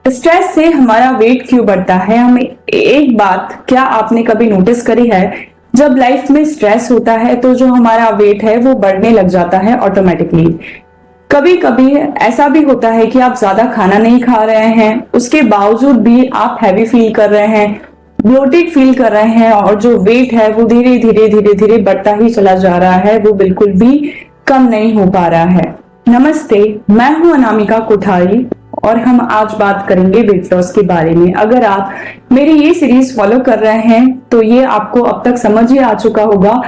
Stress से हमारा wait क्यों बढ़ता है? हमें एक बात क्या आपने कभी नोटिस करी है, जब लाइफ में स्ट्रेस होता है तो जो हमारा वेट है वो बढ़ने लग जाता है ऑटोमेटिकली। कभी कभी ऐसा भी होता है कि आप ज्यादा खाना नहीं खा रहे हैं, उसके बावजूद भी आप हैवी फील कर रहे हैं, ब्लोटेड फील कर रहे हैं, और जो वेट है वो धीरे धीरे धीरे धीरे बढ़ता ही चला जा रहा है, वो बिल्कुल भी कम नहीं हो पा रहा है। नमस्ते, मैं हूं अनामिका कोठारी और हम आज बात करेंगे वेट लॉस के बारे में। अगर आप मेरी ये सीरीज फॉलो कर रहे हैं तो ये आपको अब तक समझ ही आ चुका होगा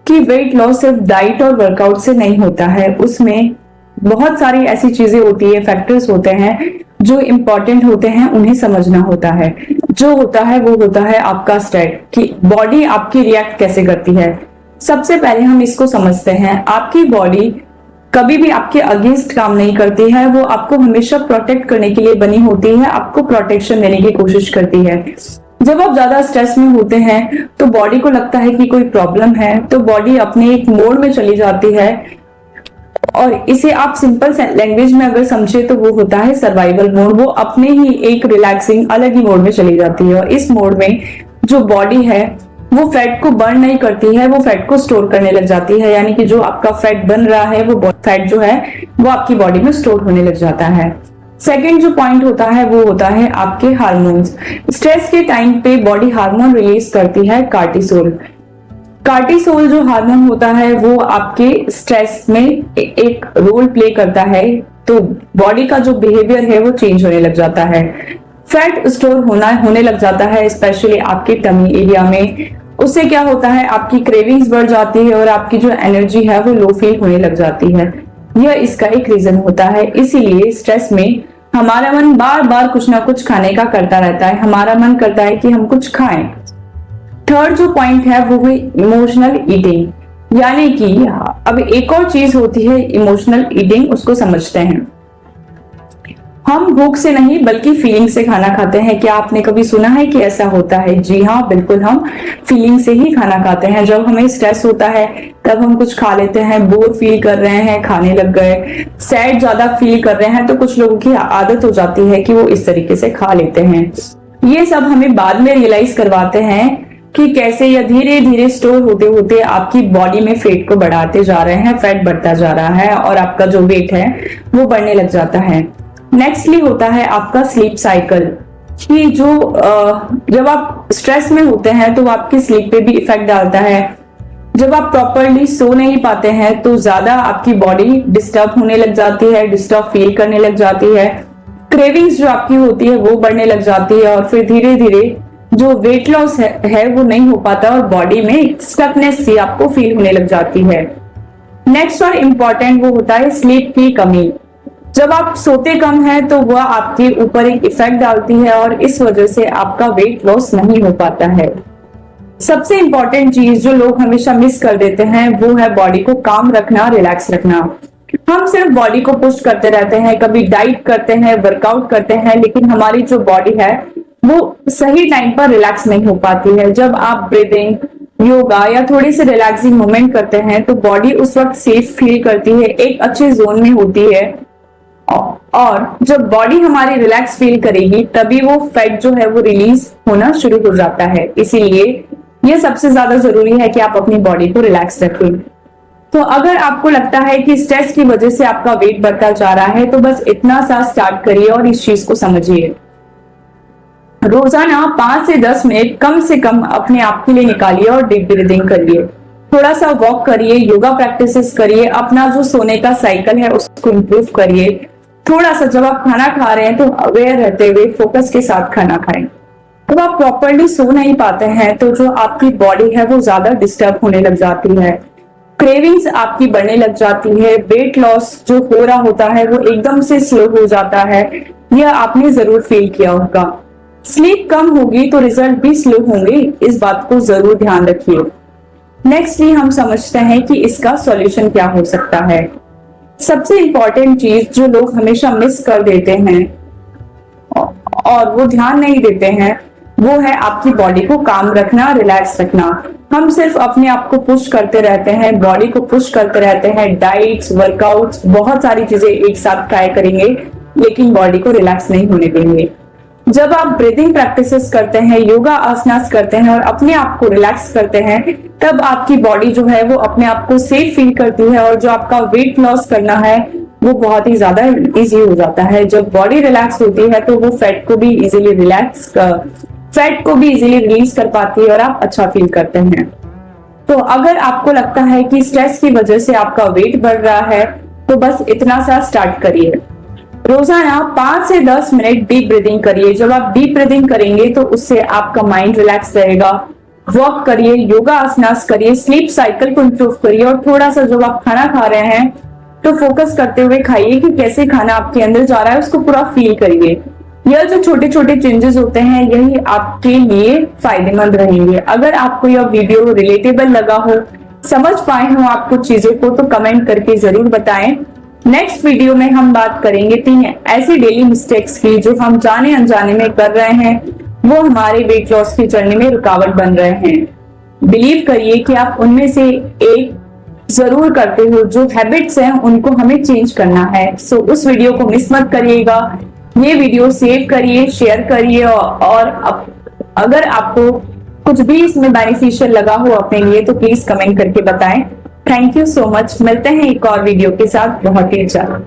कि वेट लॉस सिर्फ डाइट और वर्कआउट से नहीं होता है। उसमें बहुत सारी ऐसी चीजें होती है, फैक्टर्स होते हैं जो इम्पोर्टेंट होते हैं, उन्हें समझना होता है। जो होता है वो होता है आपका स्टेट, कि बॉडी आपकी रिएक्ट कैसे करती है। सबसे पहले हम इसको समझते हैं। आपकी बॉडी कभी भी आपके अगेंस्ट काम नहीं करती है, वो आपको हमेशा प्रोटेक्ट करने के लिए बनी होती है, आपको प्रोटेक्शन देने की कोशिश करती है। जब आप ज्यादा स्ट्रेस में होते हैं तो बॉडी को लगता है कि कोई प्रॉब्लम है, तो बॉडी अपने एक मोड में चली जाती है, और इसे आप सिंपल लैंग्वेज में अगर समझे तो वो होता है सर्वाइवल मोड। वो अपने ही एक रिलैक्सिंग अलग ही मोड में चली जाती है, और इस मोड में जो बॉडी है वो फैट को बर्न नहीं करती है, वो फैट को स्टोर करने लग जाती है। यानी कि जो आपका फैट बन रहा है वो फैट जो है वो आपकी बॉडी में स्टोर होने लग जाता है। सेकेंड जो पॉइंट होता है वो होता है आपके हार्मोन्स। स्ट्रेस के टाइम पे बॉडी हार्मोन रिलीज करती है कार्टिसोल। कार्टिसोल जो हार्मोन होता है वो आपके स्ट्रेस में एक रोल प्ले करता है, तो बॉडी का जो बिहेवियर है वो चेंज होने लग जाता है। फैट स्टोर होने लग जाता है, स्पेशली आपके टमी एरिया में। उससे क्या होता है, आपकी क्रेविंग्स बढ़ जाती है और आपकी जो एनर्जी है वो लो फील होने लग जाती है। यह इसका एक रीजन होता है। इसीलिए स्ट्रेस में हमारा मन बार बार कुछ ना कुछ खाने का करता रहता है, हमारा मन करता है कि हम कुछ खाएं। थर्ड जो पॉइंट है वो है इमोशनल ईटिंग। यानी कि अब एक और चीज होती है इमोशनल ईटिंग, उसको समझते हैं। हम भूख से नहीं बल्कि फीलिंग से खाना खाते हैं। क्या आपने कभी सुना है कि ऐसा होता है? जी हाँ, बिल्कुल, हम फीलिंग से ही खाना खाते हैं। जब हमें स्ट्रेस होता है तब हम कुछ खा लेते हैं, बोर फील कर रहे हैं खाने लग गए, सैड ज्यादा फील कर रहे हैं तो कुछ लोगों की आदत हो जाती है कि वो इस तरीके से खा लेते हैं। ये सब हमें बाद में रियलाइज करवाते हैं कि कैसे यह धीरे धीरे स्टोर होते होते आपकी बॉडी में फैट को बढ़ाते जा रहे हैं, फैट बढ़ता जा रहा है और आपका जो वेट है वो बढ़ने लग जाता है। नेक्स्टली होता है आपका स्लीप साइकिल, कि जो जब आप स्ट्रेस में होते हैं तो आपकी स्लीप पे भी इफेक्ट डालता है। जब आप प्रॉपरली सो नहीं पाते हैं तो ज्यादा आपकी बॉडी डिस्टर्ब होने लग जाती है, डिस्टर्ब फील करने लग जाती है, क्रेविंग्स जो आपकी होती है वो बढ़ने लग जाती है, और फिर धीरे धीरे जो वेट लॉस है वो नहीं हो पाता और बॉडी में स्टकनेस सी आपको फील होने लग जाती है। नेक्स्ट और इम्पॉर्टेंट वो होता है स्लीप की कमी। जब आप सोते कम हैं तो वह आपके ऊपर एक इफेक्ट डालती है और इस वजह से आपका वेट लॉस नहीं हो पाता है। सबसे इंपॉर्टेंट चीज जो लोग हमेशा मिस कर देते हैं वो है बॉडी को काम रखना, रिलैक्स रखना। हम सिर्फ बॉडी को पुश करते रहते हैं, कभी डाइट करते हैं, वर्कआउट करते हैं, लेकिन हमारी जो बॉडी है वो सही टाइम पर रिलैक्स नहीं हो पाती है। जब आप ब्रीदिंग, योगा या थोड़ी सी रिलैक्सिंग मूवमेंट करते हैं तो बॉडी उस वक्त सेफ फील करती है, एक अच्छे जोन में होती है, और जब बॉडी हमारी रिलैक्स फील करेगी तभी वो फैट जो है वो रिलीज होना शुरू हो जाता है। इसीलिए ये सबसे ज्यादा जरूरी है कि आप अपनी बॉडी को रिलैक्स रखें। तो अगर आपको लगता है कि स्ट्रेस की वजह से आपका वेट बढ़ता जा रहा है तो बस इतना सा स्टार्ट करिए और इस चीज को समझिए। रोजाना 5 से 10 मिनट कम से कम अपने आप के लिए निकालिए और डीप ब्रीदिंग करिए, थोड़ा सा वॉक करिए, योगा प्रैक्टिसेस करिए, अपना जो सोने का साइकिल है उसको इम्प्रूव करिए। थोड़ा सा जब आप खाना खा रहे हैं तो अवेयर रहते हुए फोकस के साथ खाना खाएं। जब आप प्रॉपरली सो नहीं पाते हैं तो जो आपकी बॉडी है वो ज्यादा डिस्टर्ब होने लग जाती है, क्रेविंग्स आपकी बढ़ने लग जाती है, वेट लॉस जो हो रहा होता है वो एकदम से स्लो हो जाता है। यह आपने जरूर फील किया होगा। स्लीप कम होगी तो रिजल्ट भी स्लो होंगे, इस बात को जरूर ध्यान रखिए। नेक्स्टली हम समझते हैं कि इसका सॉल्यूशन क्या हो सकता है। सबसे इंपॉर्टेंट चीज जो लोग हमेशा मिस कर देते हैं और वो ध्यान नहीं देते हैं वो है आपकी बॉडी को काम रखना, रिलैक्स रखना। हम सिर्फ अपने आप को पुश करते रहते हैं, बॉडी को पुश करते रहते हैं, डाइट्स, वर्कआउट्स, बहुत सारी चीजें एक साथ ट्राई करेंगे लेकिन बॉडी को रिलैक्स नहीं होने देंगे। जब आप ब्रीदिंग प्रैक्टिसेस करते हैं, योगा आसनास करते हैं और अपने आप को रिलैक्स करते हैं, तब आपकी बॉडी जो है वो अपने आप को सेफ फील करती है और जो आपका वेट लॉस करना है वो बहुत ही ज्यादा इजी हो जाता है। जब बॉडी रिलैक्स होती है तो वो फैट को भी इजीली रिलीज कर पाती है और आप अच्छा फील करते हैं। तो अगर आपको लगता है कि स्ट्रेस की वजह से आपका वेट बढ़ रहा है तो बस इतना सा स्टार्ट करिए। रोजाना 5 से 10 मिनट डीप ब्रीदिंग करिए। जब आप डीप ब्रीदिंग करेंगे तो उससे आपका माइंड रिलैक्स रहेगा। वॉक करिए, योगा आसनास करिए, स्लीप साइकिल को इंप्रूव करिए और थोड़ा सा जब आप खाना खा रहे हैं तो फोकस करते हुए खाइए कि कैसे खाना आपके अंदर जा रहा है, उसको पूरा फील करिए। यह जो छोटे छोटे चेंजेस होते हैं यही आपके लिए फायदेमंद रहेंगे। अगर आपको यह वीडियो रिलेटेबल लगा हो, समझ पाए हो आप कुछ चीजों को, तो कमेंट करके जरूर बताएं। नेक्स्ट वीडियो में हम बात करेंगे 3 ऐसी डेली मिस्टेक्स की जो हम जाने अनजाने में कर रहे हैं, वो हमारे वेट लॉस की जर्नी में रुकावट बन रहे हैं। बिलीव करिए कि आप उनमें से एक जरूर करते हो। जो हैबिट्स हैं उनको हमें चेंज करना है। सो उस वीडियो को मिस मत करिएगा। ये वीडियो सेव करिए, शेयर करिए और अगर आपको कुछ भी इसमें बेनिफिशियल लगा हो अपने लिए तो प्लीज कमेंट करके बताएं। Thank you so much. मिलते हैं एक और वीडियो के साथ बहुत ही जल्द।